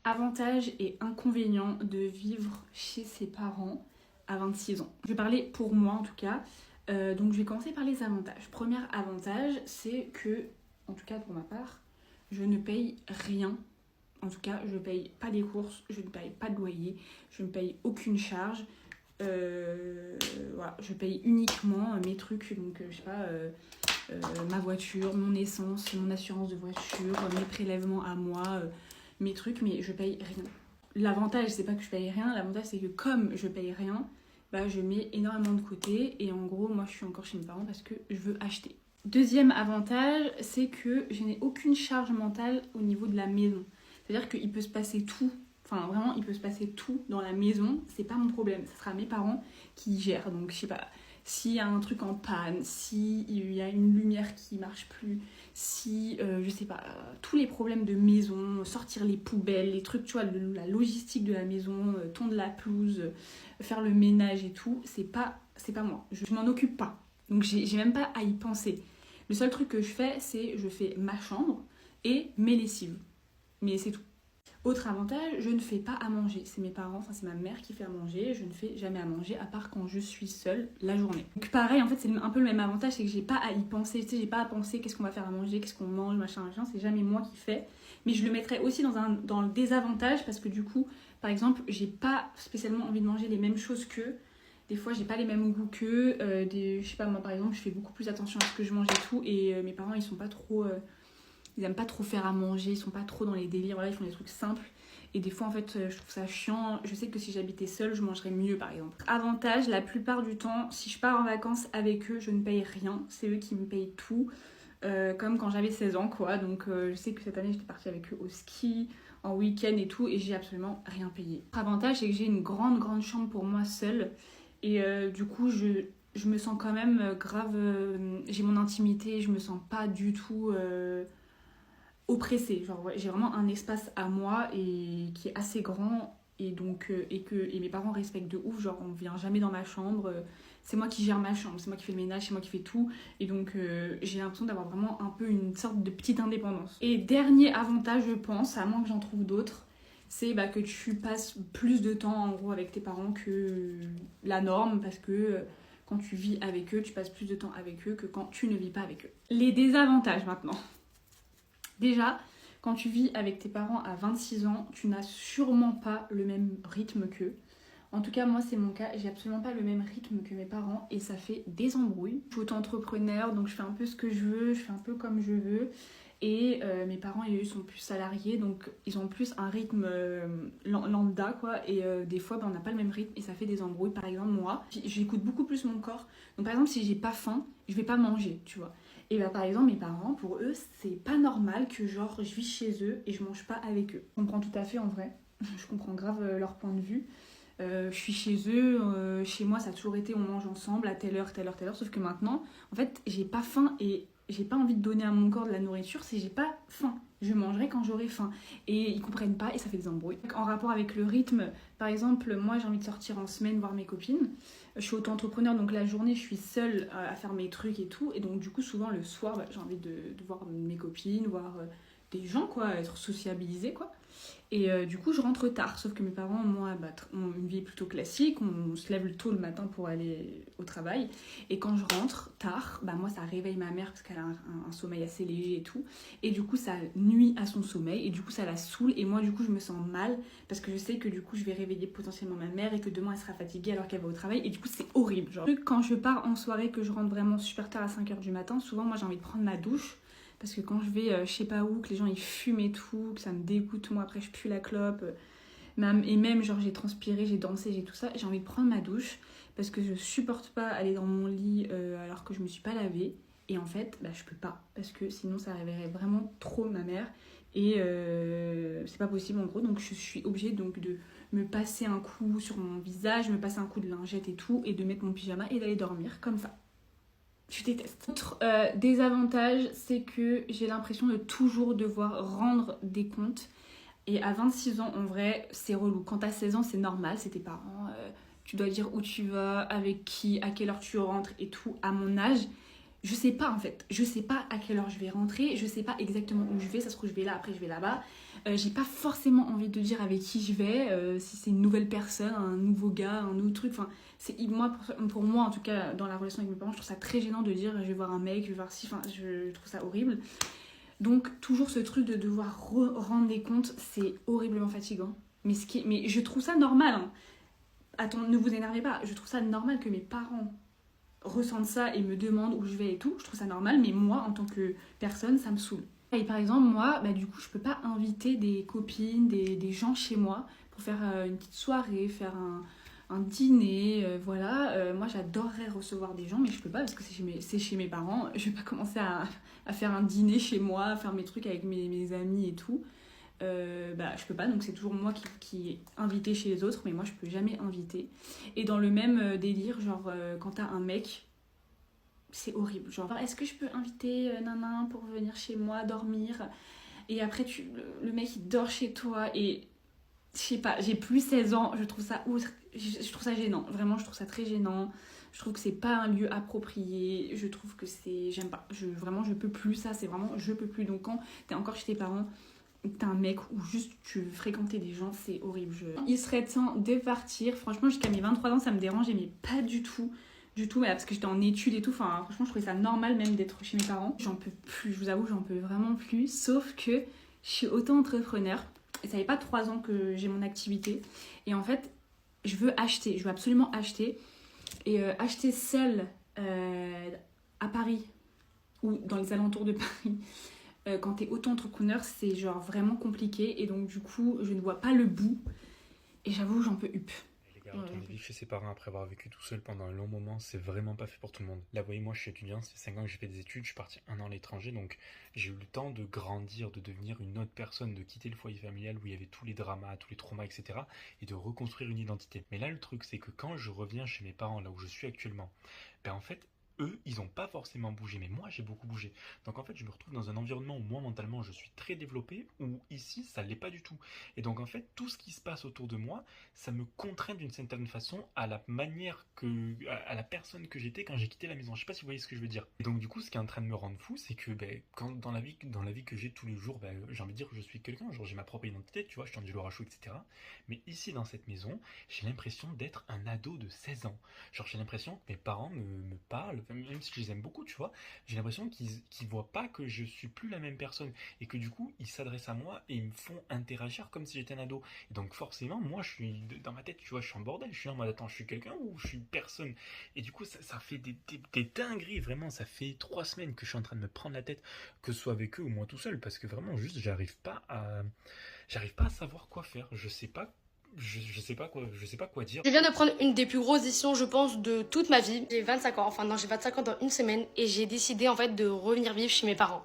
Avantages et inconvénients de vivre chez ses parents à 26 ans. Je vais parler pour moi en tout cas. Donc je vais commencer par les avantages. Premier avantage, c'est que, en tout cas pour ma part, je ne paye rien. En tout cas, je ne paye pas les courses, je ne paye pas de loyer, je ne paye aucune charge. Voilà, je paye uniquement mes trucs, donc je sais pas, ma voiture, mon essence, mon assurance de voiture, mes prélèvements à moi, mes trucs, mais je paye rien. L'avantage, c'est pas que je paye rien, l'avantage c'est que comme je paye rien, bah, je mets énormément de côté et en gros, moi je suis encore chez mes parents parce que je veux acheter. Deuxième avantage, c'est que je n'ai aucune charge mentale au niveau de la maison. C'est-à-dire qu'il peut se passer tout, enfin vraiment il peut se passer tout dans la maison, c'est pas mon problème, ce sera mes parents qui gèrent. Donc je sais pas, s'il y a un truc en panne, s'il y a une lumière qui marche plus, si, je sais pas, tous les problèmes de maison, sortir les poubelles, les trucs, tu vois, la logistique de la maison, tondre la pelouse, faire le ménage et tout, c'est pas moi, je m'en occupe pas. Donc j'ai même pas à y penser. Le seul truc que je fais, c'est je fais ma chambre et mes lessives. Mais c'est tout. Autre avantage, je ne fais pas à manger. C'est mes parents, enfin c'est ma mère qui fait à manger. Je ne fais jamais à manger à part quand je suis seule la journée. Donc pareil, en fait c'est un peu le même avantage, c'est que j'ai pas à y penser. Tu sais, j'ai pas à penser qu'est-ce qu'on va faire à manger, qu'est-ce qu'on mange, machin. C'est jamais moi qui fais. Mais je le mettrais aussi dans le désavantage parce que du coup, par exemple, j'ai pas spécialement envie de manger les mêmes choses qu'eux. Des fois, j'ai pas les mêmes goûts qu'eux. Je sais pas, moi par exemple, je fais beaucoup plus attention à ce que je mange et tout. Et mes parents, ils sont pas trop... Ils aiment pas trop faire à manger, ils sont pas trop dans les délires, voilà, ils font des trucs simples. Et des fois, en fait, je trouve ça chiant. Je sais que si j'habitais seule, je mangerais mieux, par exemple. Avantage, la plupart du temps, si je pars en vacances avec eux, je ne paye rien. C'est eux qui me payent tout. Comme quand j'avais 16 ans, quoi. Donc, je sais que cette année, j'étais partie avec eux au ski, en week-end et tout. Et j'ai absolument rien payé. Avantage, c'est que j'ai une grande, grande chambre pour moi seule. Et du coup, je me sens quand même grave... j'ai mon intimité, je me sens pas du tout... oppressée, genre ouais, j'ai vraiment un espace à moi et qui est assez grand et donc et mes parents respectent de ouf, genre on vient jamais dans ma chambre, c'est moi qui gère ma chambre, c'est moi qui fais le ménage, c'est moi qui fais tout et donc j'ai l'impression d'avoir vraiment un peu une sorte de petite indépendance. Et dernier avantage, je pense, à moins que j'en trouve d'autres, c'est que tu passes plus de temps en gros avec tes parents que la norme parce que quand tu vis avec eux, tu passes plus de temps avec eux que quand tu ne vis pas avec eux. Les désavantages maintenant. Déjà, quand tu vis avec tes parents à 26 ans, tu n'as sûrement pas le même rythme qu'eux. En tout cas, moi, c'est mon cas. J'ai absolument pas le même rythme que mes parents et ça fait des embrouilles. Je suis auto-entrepreneur, donc je fais un peu ce que je veux, je fais un peu comme je veux. Et mes parents, eux, sont plus salariés, donc ils ont plus un rythme lambda, quoi. Et des fois, on n'a pas le même rythme et ça fait des embrouilles. Par exemple, moi, j'écoute beaucoup plus mon corps. Donc, par exemple, si j'ai pas faim, je vais pas manger, tu vois. Et par exemple, mes parents, pour eux, c'est pas normal que genre je vis chez eux et je mange pas avec eux. Je comprends tout à fait en vrai. Je comprends grave leur point de vue. Je suis chez eux, chez moi ça a toujours été on mange ensemble à telle heure, telle heure, telle heure. Sauf que maintenant, en fait, j'ai pas faim et j'ai pas envie de donner à mon corps de la nourriture si j'ai pas faim. Je mangerai quand j'aurai faim. Et ils comprennent pas et ça fait des embrouilles. En rapport avec le rythme, par exemple, moi j'ai envie de sortir en semaine voir mes copines. Je suis auto-entrepreneur, donc la journée je suis seule à faire mes trucs et tout. Et donc du coup souvent le soir j'ai envie de voir mes copines, voir des gens quoi, être sociabilisée quoi. Et du coup je rentre tard, sauf que mes parents moi ont une vie plutôt classique, on se lève tôt le matin pour aller au travail. Et quand je rentre tard, moi ça réveille ma mère parce qu'elle a un sommeil assez léger et tout. Et du coup ça nuit à son sommeil et du coup ça la saoule. Et moi du coup je me sens mal parce que je sais que du coup je vais réveiller potentiellement ma mère et que demain elle sera fatiguée alors qu'elle va au travail. Et du coup c'est horrible. Genre quand je pars en soirée, que je rentre vraiment super tard à 5h du matin, souvent moi j'ai envie de prendre ma douche. Parce que quand je vais je sais pas où, que les gens ils fument et tout, que ça me dégoûte, moi après je pue la clope. Et même genre j'ai transpiré, j'ai dansé, j'ai tout ça, j'ai envie de prendre ma douche. Parce que je supporte pas aller dans mon lit alors que je me suis pas lavée. Et en fait, je peux pas. Parce que sinon ça réveillerait vraiment trop ma mère. Et c'est pas possible en gros. Donc je suis obligée donc de me passer un coup sur mon visage, me passer un coup de lingette et tout. Et de mettre mon pyjama et d'aller dormir comme ça. Je déteste. Autre désavantage, c'est que j'ai l'impression de toujours devoir rendre des comptes. Et à 26 ans, en vrai, c'est relou. Quand t'as 16 ans, c'est normal, c'est tes parents. Tu dois dire où tu vas, avec qui, à quelle heure tu rentres et tout. À mon âge, je sais pas en fait, je sais pas à quelle heure je vais rentrer, je sais pas exactement où je vais, ça se trouve je vais là, après je vais là-bas. J'ai pas forcément envie de dire avec qui je vais, si c'est une nouvelle personne, un nouveau gars, un nouveau truc. Enfin, pour moi en tout cas, dans la relation avec mes parents, je trouve ça très gênant de dire je vais voir un mec, je vais voir si, enfin, je trouve ça horrible. Donc toujours ce truc de devoir rendre des comptes, c'est horriblement fatigant. Mais je trouve ça normal, hein. Attends, ne vous énervez pas, je trouve ça normal que mes parents ressentent ça et me demandent où je vais et tout, je trouve ça normal, mais moi, en tant que personne, ça me saoule. Et par exemple, moi, du coup, je peux pas inviter des copines, des gens chez moi pour faire une petite soirée, faire un dîner, voilà. Moi, j'adorerais recevoir des gens, mais je peux pas parce que c'est chez mes parents. Je vais pas commencer à faire un dîner chez moi, à faire mes trucs avec mes amis et tout. Je peux pas, donc c'est toujours moi qui est invité chez les autres, mais moi je peux jamais inviter. Et dans le même délire, genre quand t'as un mec, c'est horrible, genre est-ce que je peux inviter Nana pour venir chez moi dormir, et après le mec il dort chez toi, et je sais pas, j'ai plus 16 ans, je trouve ça gênant, vraiment je trouve ça très gênant. Je trouve que c'est pas un lieu approprié, je trouve que j'aime pas, vraiment je peux plus, ça c'est vraiment je peux plus. Donc quand t'es encore chez tes parents, t'es un mec ou juste tu veux fréquenter des gens, c'est horrible. Il serait temps de partir. Franchement, jusqu'à mes 23 ans, ça me dérangeait, mais pas du tout. Mais parce que j'étais en études et tout. Enfin, franchement, je trouvais ça normal même d'être chez mes parents. J'en peux plus, je vous avoue, j'en peux vraiment plus. Sauf que je suis auto-entrepreneur. Et ça fait pas 3 ans que j'ai mon activité. Et en fait, je veux absolument acheter. Et acheter seule à Paris ou dans les alentours de Paris. Quand t'es auto-entrepreneur, c'est genre vraiment compliqué, et donc du coup je ne vois pas le bout, et j'avoue j'en peux up. Les gars, retourner vivre chez ses parents après avoir vécu tout seul pendant un long moment, c'est vraiment pas fait pour tout le monde. Là, vous voyez, moi je suis étudiant, ça fait 5 ans que j'ai fait des études, je suis parti 1 an à l'étranger, donc j'ai eu le temps de grandir, de devenir une autre personne, de quitter le foyer familial où il y avait tous les dramas, tous les traumas, etc. et de reconstruire une identité. Mais là, le truc, c'est que quand je reviens chez mes parents, là où je suis actuellement, en fait, eux, ils n'ont pas forcément bougé, mais moi, j'ai beaucoup bougé. Donc en fait, je me retrouve dans un environnement où moi, mentalement, je suis très développé, où ici, ça ne l'est pas du tout. Et donc en fait, tout ce qui se passe autour de moi, ça me contraint d'une certaine façon à la manière à la personne que j'étais quand j'ai quitté la maison. Je sais pas si vous voyez ce que je veux dire. Et donc du coup, ce qui est en train de me rendre fou, c'est que quand dans la vie que j'ai tous les jours, j'ai envie de dire que je suis quelqu'un, genre j'ai ma propre identité, tu vois, je suis Angelo Rachou, etc. Mais ici, dans cette maison, j'ai l'impression d'être un ado de 16 ans. Genre j'ai l'impression que mes parents me parlent, même si je les aime beaucoup, tu vois, j'ai l'impression qu'ils voient pas que je suis plus la même personne, et que du coup ils s'adressent à moi et ils me font interagir comme si j'étais un ado. Et donc forcément, moi je suis dans ma tête, tu vois, je suis en bordel, je suis en mode attends, je suis quelqu'un ou je suis personne. Et du coup ça fait des dingueries, vraiment. Ça fait 3 semaines que je suis en train de me prendre la tête, que ce soit avec eux ou moi tout seul, parce que vraiment juste j'arrive pas à savoir quoi faire. Je sais pas quoi dire. Je viens de prendre une des plus grosses décisions, je pense, de toute ma vie. J'ai 25 ans, j'ai 25 ans dans une semaine, et j'ai décidé en fait de revenir vivre chez mes parents.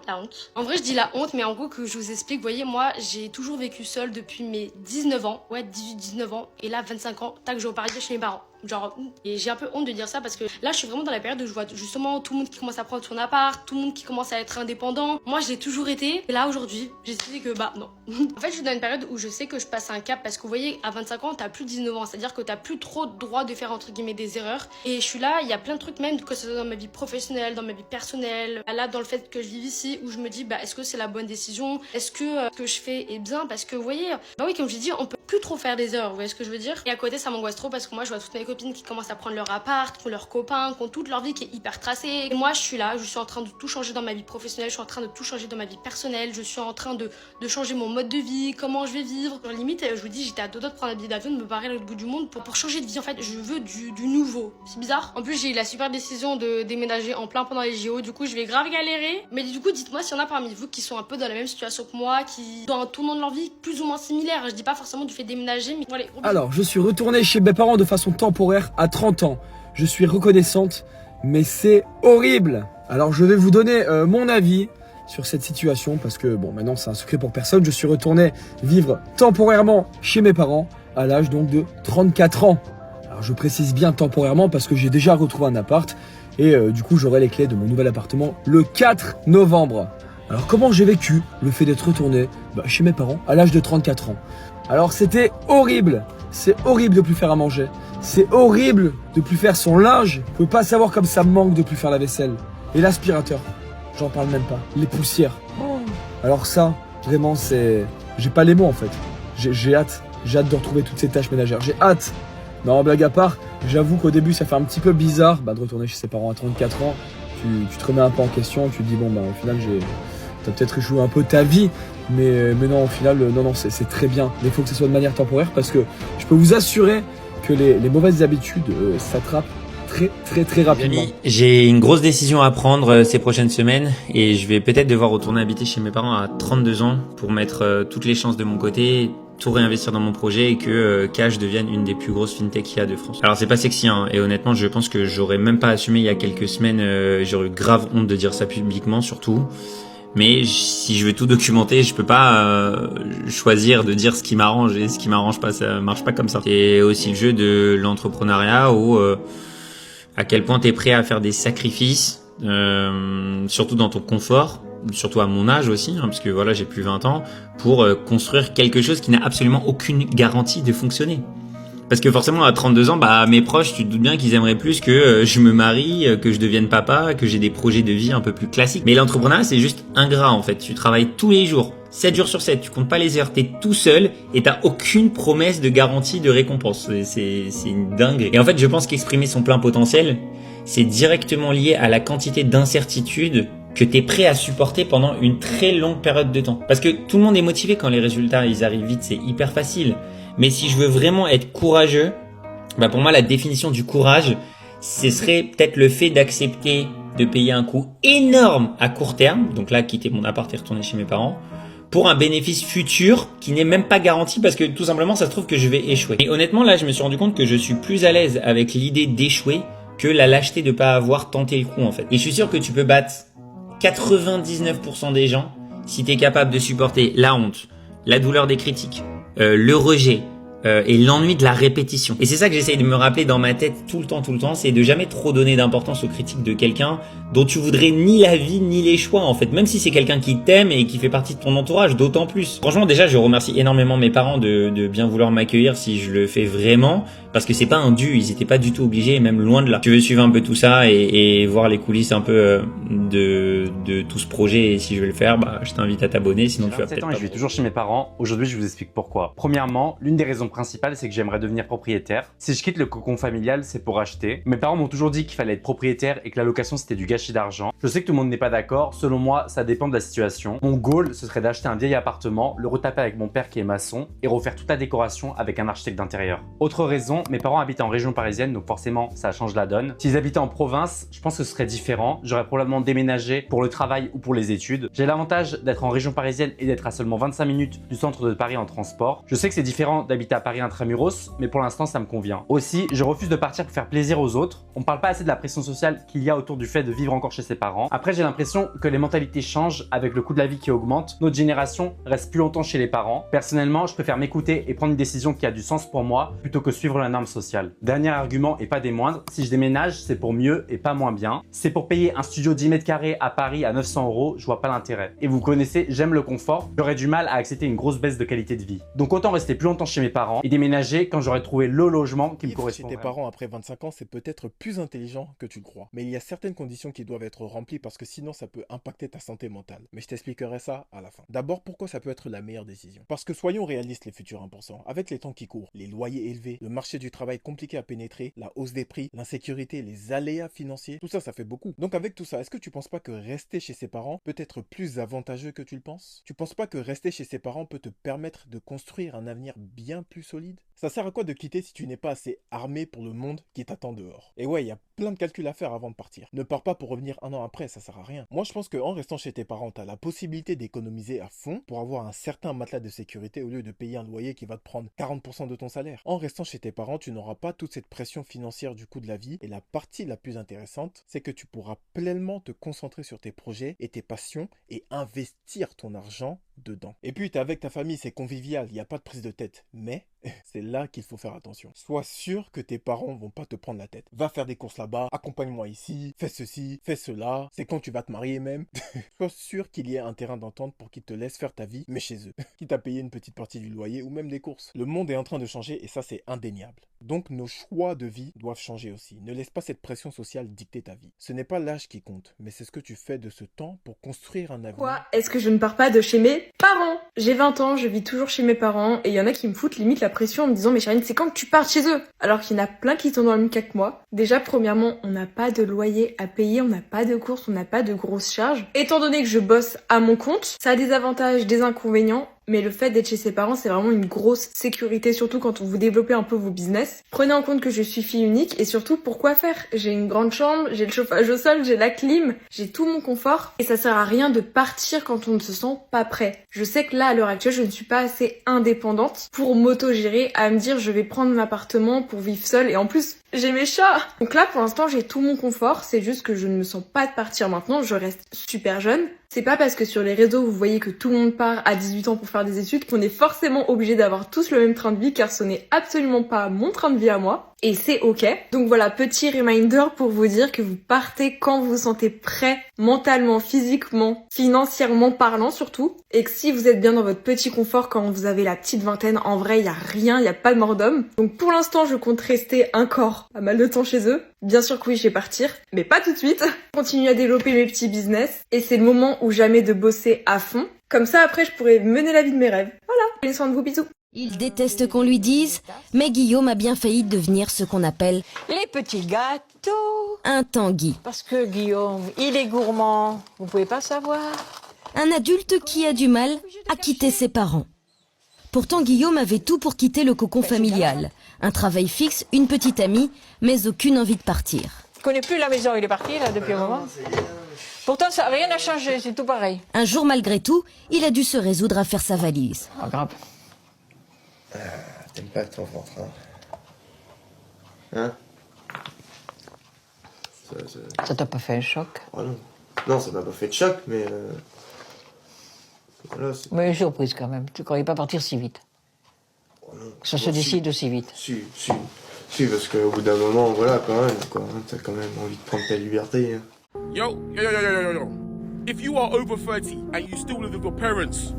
La honte. En vrai, je dis la honte, mais en gros, que je vous explique, vous voyez, moi, j'ai toujours vécu seule depuis mes 19 ans. Ouais, 18-19 ans. Et là, 25 ans, tac, je repars vivre chez mes parents. Genre, et j'ai un peu honte de dire ça parce que là, je suis vraiment dans la période où je vois justement tout le monde qui commence à prendre son appart, tout le monde qui commence à être indépendant. Moi, je l'ai toujours été. Et là, aujourd'hui, j'ai décidé que non. En fait, je suis dans une période où je sais que je passe un cap, parce que vous voyez, à 25 ans, t'as plus 19 ans. C'est-à-dire que t'as plus trop de droit de faire entre guillemets des erreurs. Et je suis là, il y a plein de trucs, même que ce soit dans ma vie professionnelle, dans ma vie personnelle. Là, dans le fait que je vive ici, où je me dis, est-ce que c'est la bonne décision? Est-ce que ce que je fais est bien? Parce que vous voyez, oui, comme j'ai dit, on peut plus trop faire des erreurs, vous voyez ce que je veux dire? Et à côté, ça m'angoisse trop parce que moi, je vois toutes mes copines qui commencent à prendre leur appart, qui ont leurs copains, qui ont toute leur vie qui est hyper tracée. Et moi, je suis là, je suis en train de tout changer dans ma vie professionnelle, je suis en train de tout changer dans ma vie personnelle, je suis en train de changer mon mode de vie, comment je vais vivre. Genre, limite, je vous dis, j'étais à 2 doigts de prendre un billet d'avion, de me barrer à l'autre bout du monde pour changer de vie. En fait, je veux du nouveau. C'est bizarre. En plus, j'ai eu la super décision de déménager en plein pendant les JO, du coup, je vais grave galérer. Mais du coup, dites-moi s'il y en a parmi vous qui sont un peu dans la même situation que moi, qui ont un tournant de leur vie plus ou moins similaire. Je dis pas forcément du fait de déménager, mais voilà. Alors, je suis retourné chez mes parents de façon temporaire à 30 ans. Je suis reconnaissante, mais c'est horrible. Alors, je vais vous donner mon avis sur cette situation parce que, bon, maintenant, c'est un secret pour personne. Je suis retourné vivre temporairement chez mes parents à l'âge donc de 34 ans. Alors, je précise bien temporairement parce que j'ai déjà retrouvé un appart et du coup, j'aurai les clés de mon nouvel appartement le 4 novembre. Alors, comment j'ai vécu le fait d'être retourné chez mes parents à l'âge de 34 ans? Alors, c'était horrible. C'est horrible de plus faire à manger. C'est horrible de plus faire son linge. Vous pouvez pas savoir comme ça me manque de plus faire la vaisselle. Et l'aspirateur, j'en parle même pas. Les poussières. Alors ça, vraiment, c'est... J'ai pas les mots en fait. J'ai hâte. J'ai hâte de retrouver toutes ces tâches ménagères. J'ai hâte. Non, blague à part, j'avoue qu'au début, ça fait un petit peu bizarre de retourner chez ses parents à 34 ans. Tu te remets un peu en question. Tu te dis, bon, au final, t'as peut-être échoué un peu ta vie. Mais non, au final, non, c'est très bien. Mais il faut que ce soit de manière temporaire parce que je peux vous assurer que les mauvaises habitudes s'attrapent très rapidement. J'ai une grosse décision à prendre ces prochaines semaines et je vais peut-être devoir retourner habiter chez mes parents à 32 ans pour mettre toutes les chances de mon côté, tout réinvestir dans mon projet et que Cash devienne une des plus grosses fintech qu'il y a de France. Alors c'est pas sexy hein, et honnêtement je pense que j'aurais même pas assumé il y a quelques semaines, j'aurais eu grave honte de dire ça publiquement surtout. Mais si je veux tout documenter, je peux pas choisir de dire ce qui m'arrange et ce qui m'arrange pas, ça marche pas comme ça. C'est aussi le jeu de l'entrepreneuriat où à quel point t'es prêt à faire des sacrifices, surtout dans ton confort, surtout à mon âge aussi, hein, parce que voilà j'ai plus 20 ans, pour construire quelque chose qui n'a absolument aucune garantie de fonctionner. Parce que forcément à 32 ans, mes proches, tu te doutes bien qu'ils aimeraient plus que je me marie, que je devienne papa, que j'ai des projets de vie un peu plus classiques. Mais l'entrepreneuriat, c'est juste ingrat en fait. Tu travailles tous les jours, 7 jours sur 7, tu comptes pas les heures, t'es tout seul et t'as aucune promesse de garantie de récompense. C'est une dinguerie. Et en fait, je pense qu'exprimer son plein potentiel, c'est directement lié à la quantité d'incertitudes que t'es prêt à supporter pendant une très longue période de temps. Parce que tout le monde est motivé quand les résultats ils arrivent vite, c'est hyper facile. Mais si je veux vraiment être courageux, pour moi la définition du courage, ce serait peut-être le fait d'accepter de payer un coût énorme à court terme, donc là quitter mon appart et retourner chez mes parents, pour un bénéfice futur qui n'est même pas garanti parce que tout simplement ça se trouve que je vais échouer. Et honnêtement là je me suis rendu compte que je suis plus à l'aise avec l'idée d'échouer que la lâcheté de pas avoir tenté le coup en fait. Et je suis sûr que tu peux battre 99% des gens si tu es capable de supporter la honte, la douleur des critiques, le rejet et l'ennui de la répétition. Et c'est ça que j'essaye de me rappeler dans ma tête tout le temps, c'est de jamais trop donner d'importance aux critiques de quelqu'un dont tu voudrais ni la vie ni les choix en fait. Même si c'est quelqu'un qui t'aime et qui fait partie de ton entourage, d'autant plus. Franchement déjà je remercie énormément mes parents de bien vouloir m'accueillir si je le fais vraiment. Parce que c'est pas un dû, ils étaient pas du tout obligés, même loin de là. Tu veux suivre un peu tout ça et voir les coulisses un peu de tout ce projet et si je vais le faire, je t'invite à t'abonner, sinon tu vas peut-être pas. Je vis toujours chez mes parents. Aujourd'hui, je vous explique pourquoi. Premièrement, l'une des raisons principales, c'est que j'aimerais devenir propriétaire. Si je quitte le cocon familial, c'est pour acheter. Mes parents m'ont toujours dit qu'il fallait être propriétaire et que la location c'était du gâchis d'argent. Je sais que tout le monde n'est pas d'accord. Selon moi, ça dépend de la situation. Mon goal, ce serait d'acheter un vieil appartement, le retaper avec mon père qui est maçon et refaire toute la décoration avec un architecte d'intérieur. Autre raison, mes parents habitent en région parisienne, donc forcément ça change la donne. S'ils habitaient en province, je pense que ce serait différent. J'aurais probablement déménagé pour le travail ou pour les études. J'ai l'avantage d'être en région parisienne et d'être à seulement 25 minutes du centre de Paris en transport. Je sais que c'est différent d'habiter à Paris intramuros, mais pour l'instant ça me convient. Aussi, je refuse de partir pour faire plaisir aux autres. On parle pas assez de la pression sociale qu'il y a autour du fait de vivre encore chez ses parents. Après, j'ai l'impression que les mentalités changent avec le coût de la vie qui augmente. Notre génération reste plus longtemps chez les parents. Personnellement, je préfère m'écouter et prendre une décision qui a du sens pour moi plutôt que suivre la norme sociale. Dernier argument et pas des moindres, si je déménage, c'est pour mieux et pas moins bien. C'est pour payer un studio 10 mètres carrés à Paris à 900 €, je vois pas l'intérêt. Et vous connaissez, j'aime le confort, j'aurais du mal à accepter une grosse baisse de qualité de vie. Donc autant rester plus longtemps chez mes parents et déménager quand j'aurai trouvé le logement qui me correspond. Chez tes parents après 25 ans, c'est peut-être plus intelligent que tu le crois. Mais il y a certaines conditions qui doivent être remplies parce que sinon ça peut impacter ta santé mentale. Mais je t'expliquerai ça à la fin. D'abord, pourquoi ça peut être la meilleure décision? Parce que soyons réalistes les futurs 1%. Avec les temps qui courent, les loyers élevés, le marché du travail compliqué à pénétrer, la hausse des prix, l'insécurité, les aléas financiers, tout ça, ça fait beaucoup. Donc avec tout ça, est-ce que tu penses pas que rester chez ses parents peut être plus avantageux que tu le penses? Tu penses pas que rester chez ses parents peut te permettre de construire un avenir bien plus solide? Ça sert à quoi de quitter si tu n'es pas assez armé pour le monde qui t'attend dehors? Et ouais, il y a plein de calculs à faire avant de partir. Ne pars pas pour revenir un an après, ça sert à rien. Moi, je pense qu'en restant chez tes parents, tu as la possibilité d'économiser à fond pour avoir un certain matelas de sécurité au lieu de payer un loyer qui va te prendre 40% de ton salaire. En restant chez tes parents, tu n'auras pas toute cette pression financière du coût de la vie. Et la partie la plus intéressante, c'est que tu pourras pleinement te concentrer sur tes projets et tes passions et investir ton argent dedans. Et puis, t'es avec ta famille, c'est convivial, il n'y a pas de prise de tête. Mais c'est là qu'il faut faire attention. Sois sûr que tes parents vont pas te prendre la tête. Va faire des courses là-bas, accompagne-moi ici, fais ceci, fais cela, c'est quand tu vas te marier même. Sois sûr qu'il y ait un terrain d'entente pour qu'ils te laissent faire ta vie, mais chez eux. Quitte à payer une petite partie du loyer ou même des courses. Le monde est en train de changer et ça c'est indéniable. Donc nos choix de vie doivent changer aussi. Ne laisse pas cette pression sociale dicter ta vie. Ce n'est pas l'âge qui compte, mais c'est ce que tu fais de ce temps pour construire un avenir. Pourquoi est-ce que je ne pars pas de chez mes parents? J'ai 20 ans, je vis toujours chez mes parents et il y en a qui me foutent limite la pression en me disant mais Charline, c'est quand que tu pars chez eux? Alors qu'il y en a plein qui sont dans le même cas que moi. Déjà, premièrement, on n'a pas de loyer à payer, on n'a pas de courses, on n'a pas de grosses charges. Étant donné que je bosse à mon compte, ça a des avantages, des inconvénients. Mais le fait d'être chez ses parents, c'est vraiment une grosse sécurité, surtout quand vous développez un peu vos business. Prenez en compte que je suis fille unique et surtout, pourquoi faire? J'ai une grande chambre, j'ai le chauffage au sol, j'ai la clim, j'ai tout mon confort et ça sert à rien de partir quand on ne se sent pas prêt. Je sais que là, à l'heure actuelle, je ne suis pas assez indépendante pour m'auto-gérer à me dire je vais prendre mon appartement pour vivre seule et en plus, j'ai mes chats. Donc là, pour l'instant, j'ai tout mon confort. C'est juste que je ne me sens pas de partir maintenant. Je reste super jeune. C'est pas parce que sur les réseaux, vous voyez que tout le monde part à 18 ans pour faire des études qu'on est forcément obligé d'avoir tous le même train de vie car ce n'est absolument pas mon train de vie à moi. Et c'est ok. Donc voilà, petit reminder pour vous dire que vous partez quand vous vous sentez prêt, mentalement, physiquement, financièrement parlant surtout. Et que si vous êtes bien dans votre petit confort quand vous avez la petite vingtaine, en vrai, il y a rien, il y a pas de mort d'homme. Donc pour l'instant, je compte rester encore pas mal de temps chez eux. Bien sûr que oui, je vais partir, mais pas tout de suite. Continuer à développer mes petits business. Et c'est le moment ou jamais de bosser à fond. Comme ça, après, je pourrais mener la vie de mes rêves. Voilà. Prenez soin de vous, bisous. Il déteste qu'on lui dise, mais Guillaume a bien failli devenir ce qu'on appelle les petits gâteaux. un Tanguy. Parce que Guillaume, il est gourmand. Vous pouvez pas savoir. Un adulte qui a du mal à quitter ses parents. Pourtant, Guillaume avait tout pour quitter le cocon familial. Un travail fixe, une petite amie, mais aucune envie de partir. Il connaît plus la maison, il est parti là depuis un moment. Pourtant, rien n'a changé, c'est tout pareil. Un jour, malgré tout, il a dû se résoudre à faire sa valise. Pas grave. T'aimes pas ton ventre, hein? Ça t'a pas fait un choc? Oh non. Non, ça m'a pas fait de choc, mais... Voilà, c'est... Mais surprise quand même, tu croyais pas partir si vite. Oh non. Que ça se décide aussi vite. Si, parce qu'au bout d'un moment, voilà, quand même, quoi. Hein, t'as quand même envie de prendre ta liberté, hein. Yo. If you are over 30 and you still live with your parents,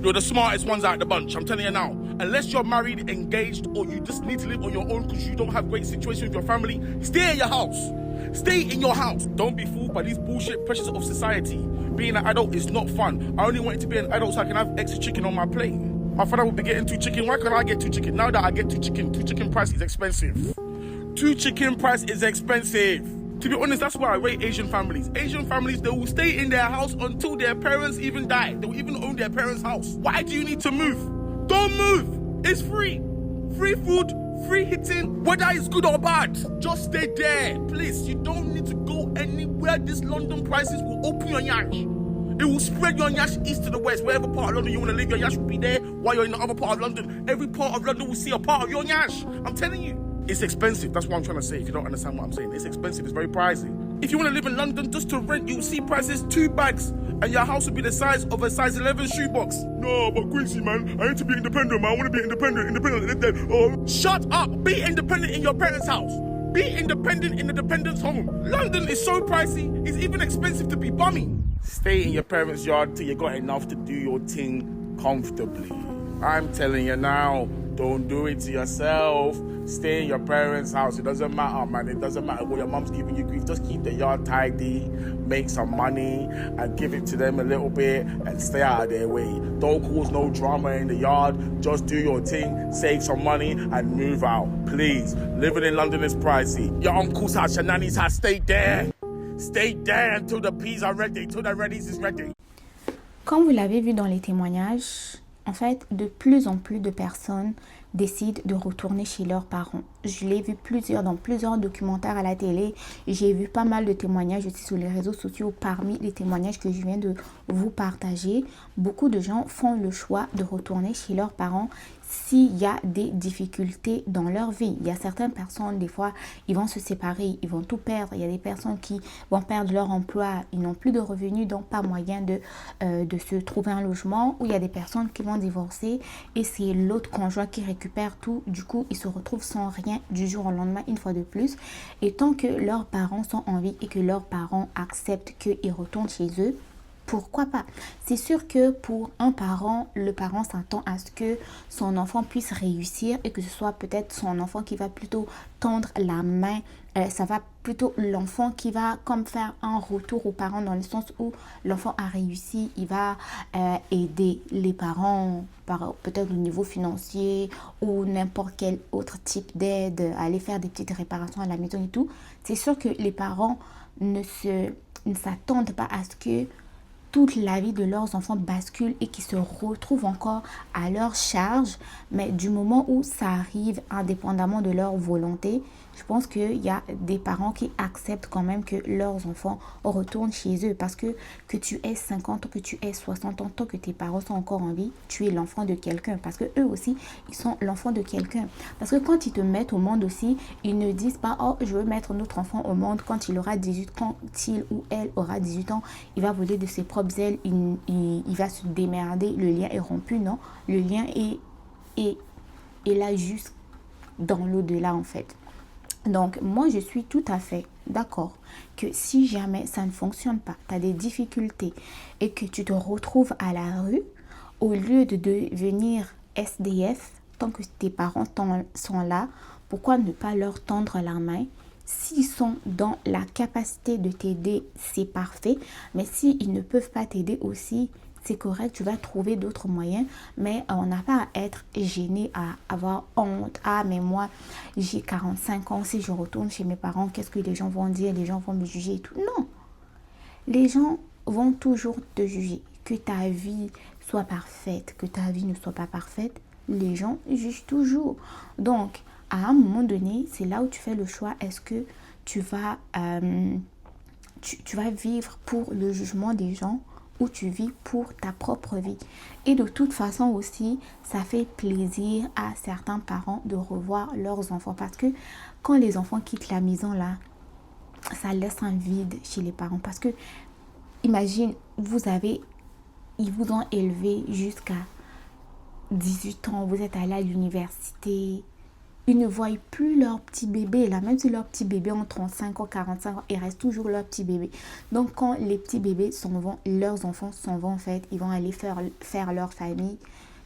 you're the smartest ones out of the bunch, I'm telling you now. Unless you're married, engaged, or you just need to live on your own because you don't have great situation with your family, stay in your house. Stay in your house. Don't be fooled by these bullshit pressures of society. Being an adult is not fun. I only wanted to be an adult so I can have extra chicken on my plate. My father would be getting 2 chicken. Why can't I get 2 chicken? Now that I get 2 chicken price is expensive. 2 chicken price is expensive. To be honest, that's why I rate Asian families. Asian families, they will stay in their house until their parents even die. They will even own their parents' house. Why do you need to move? Don't move. It's free. Free food, free hitting, whether it's good or bad. Just stay there, please. You don't need to go anywhere. These London prices will open your yash. It will spread your yash east to the west. Wherever part of London you want to live, your yash will be there. While you're in the other part of London, every part of London will see a part of your yash. I'm telling you. It's expensive. That's what I'm trying to say. If you don't understand what I'm saying, it's expensive. It's very pricey. If you want to live in London just to rent, you'll see prices 2 bags, and your house will be the size of a size 11 shoebox. No, but Quincy, man, I need to be independent, man. I want to be independent. Oh, shut up. Be independent in your parents' house. Be independent in the dependent's home. London is so pricey. It's even expensive to be bummy. Stay in your parents' yard till you got enough to do your thing comfortably. I'm telling you now, don't do it to yourself. Stay in your parents' house. It doesn't matter, man. It doesn't matter what your mom's giving you grief. Just keep the yard tidy, make some money, and give it to them a little bit, and stay out of their way. Don't cause no drama in the yard. Just do your thing, save some money, and move out. Please. Living in London is pricey. Your uncle's house, your nanny's house, stay there. Stay there until the peas are ready, till the ready is ready. Comme vous l'avez vu dans les témoignages, en fait, de plus en plus de personnes décident de retourner chez leurs parents. Je l'ai vu dans plusieurs documentaires à la télé. J'ai vu pas mal de témoignages aussi sur les réseaux sociaux. Parmi les témoignages que je viens de vous partager, beaucoup de gens font le choix de retourner chez leurs parents s'il y a des difficultés dans leur vie. Il y a certaines personnes, des fois, ils vont se séparer, ils vont tout perdre. Il y a des personnes qui vont perdre leur emploi, ils n'ont plus de revenus, donc pas moyen de se trouver un logement. Ou il y a des personnes qui vont divorcer et c'est l'autre conjoint qui récupère tout. Du coup, ils se retrouvent sans rien du jour au lendemain, une fois de plus. Et tant que leurs parents sont en vie et que leurs parents acceptent qu'ils retournent chez eux, pourquoi pas? C'est sûr que pour un parent, le parent s'attend à ce que son enfant puisse réussir et que ce soit peut-être son enfant qui va plutôt tendre la main. Ça va plutôt l'enfant qui va comme faire un retour aux parents dans le sens où l'enfant a réussi. Il va aider les parents par peut-être au niveau financier ou n'importe quel autre type d'aide, aller faire des petites réparations à la maison et tout. C'est sûr que les parents ne s'attendent pas à ce que toute la vie de leurs enfants bascule et qu'ils se retrouvent encore à leur charge, mais du moment où ça arrive indépendamment de leur volonté, je pense qu'il y a des parents qui acceptent quand même que leurs enfants retournent chez eux parce que tu aies 50 ans, que tu aies 60 ans, tant que tes parents sont encore en vie, tu es l'enfant de quelqu'un parce que eux aussi, ils sont l'enfant de quelqu'un. Parce que quand ils te mettent au monde aussi, ils ne disent pas « Oh, je veux mettre notre enfant au monde quand il aura 18 ans, quand il ou elle aura 18 ans, il va voler de ses propres ailes, il va se démerder, le lien est rompu. » Non, le lien est là juste dans l'au-delà en fait. Donc, moi, je suis tout à fait d'accord que si jamais ça ne fonctionne pas, tu as des difficultés et que tu te retrouves à la rue, au lieu de devenir SDF, tant que tes parents sont là, pourquoi ne pas leur tendre la main? S'ils sont dans la capacité de t'aider, c'est parfait. Mais s'ils ne peuvent pas t'aider aussi, c'est correct, tu vas trouver d'autres moyens, mais on n'a pas à être gêné, à avoir honte. Ah, mais moi, j'ai 45 ans, si je retourne chez mes parents, qu'est-ce que les gens vont dire? Les gens vont me juger et tout. Non, les gens vont toujours te juger. Que ta vie soit parfaite, que ta vie ne soit pas parfaite, les gens jugent toujours. Donc, à un moment donné, c'est là où tu fais le choix. Est-ce que tu vas vivre pour le jugement des gens où tu vis pour ta propre vie? Et de toute façon aussi, ça fait plaisir à certains parents de revoir leurs enfants parce que quand les enfants quittent la maison là, ça laisse un vide chez les parents parce que imagine, ils vous ont élevé jusqu'à 18 ans, vous êtes allé à l'université. Ils ne voient plus leur petit bébé là, même si leur petit bébé ont 35 ans, 45 ans, il reste toujours leur petit bébé. Donc quand les petits bébés s'en vont, leurs enfants s'en vont en fait, ils vont aller faire leur famille.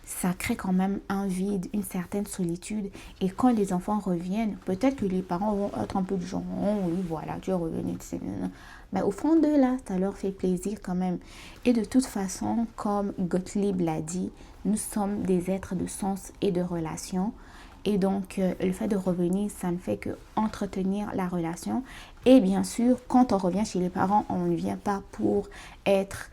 Ça crée quand même un vide, une certaine solitude. Et quand les enfants reviennent, peut-être que les parents vont être un peu du genre, oh oui voilà, tu es revenu. Mais au fond d'eux là, ça leur fait plaisir quand même. Et de toute façon, comme Gottlieb l'a dit, nous sommes des êtres de sens et de relations. Et donc, le fait de revenir, ça ne fait que entretenir la relation. Et bien sûr, quand on revient chez les parents, on ne vient pas pour être,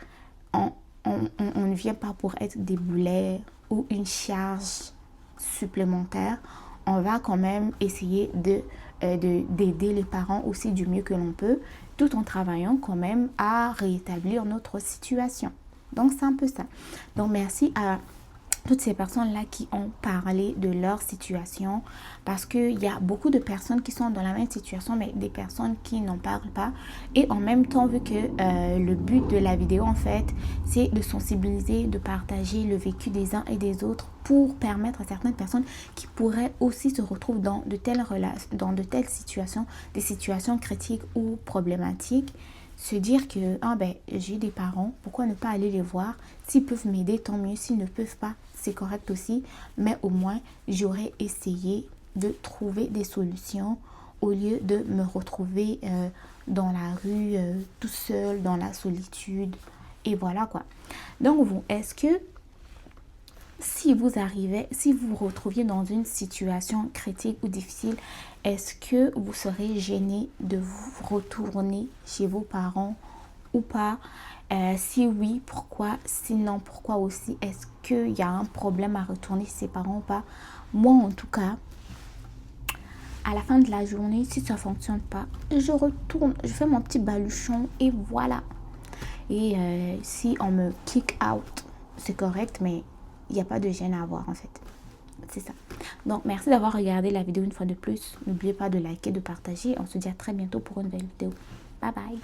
on ne vient pas pour être des boulets ou une charge supplémentaire. On va quand même essayer d'aider les parents aussi du mieux que l'on peut, tout en travaillant quand même à rétablir notre situation. Donc, c'est un peu ça. Donc, merci à toutes ces personnes-là qui ont parlé de leur situation parce qu'il y a beaucoup de personnes qui sont dans la même situation mais des personnes qui n'en parlent pas. Et en même temps, vu que le but de la vidéo en fait, c'est de sensibiliser, de partager le vécu des uns et des autres pour permettre à certaines personnes qui pourraient aussi se retrouver dans de telles situations, des situations critiques ou problématiques, se dire que j'ai des parents, pourquoi ne pas aller les voir? S'ils peuvent m'aider, tant mieux. S'ils ne peuvent pas, c'est correct aussi. Mais au moins, j'aurais essayé de trouver des solutions au lieu de me retrouver dans la rue, tout seul, dans la solitude. Et voilà quoi. Donc vous, est-ce que si vous retrouviez dans une situation critique ou difficile, est-ce que vous serez gêné de vous retourner chez vos parents ou pas? Si oui, pourquoi? Sinon, pourquoi aussi? Est-ce qu'il y a un problème à retourner chez ses parents ou pas? Moi, en tout cas, à la fin de la journée, si ça ne fonctionne pas, je retourne, je fais mon petit baluchon et voilà. Et si on me kick out, c'est correct, mais il n'y a pas de gêne à avoir en fait. C'est ça. Donc, merci d'avoir regardé la vidéo une fois de plus. N'oubliez pas de liker, de partager. On se dit à très bientôt pour une nouvelle vidéo. Bye bye.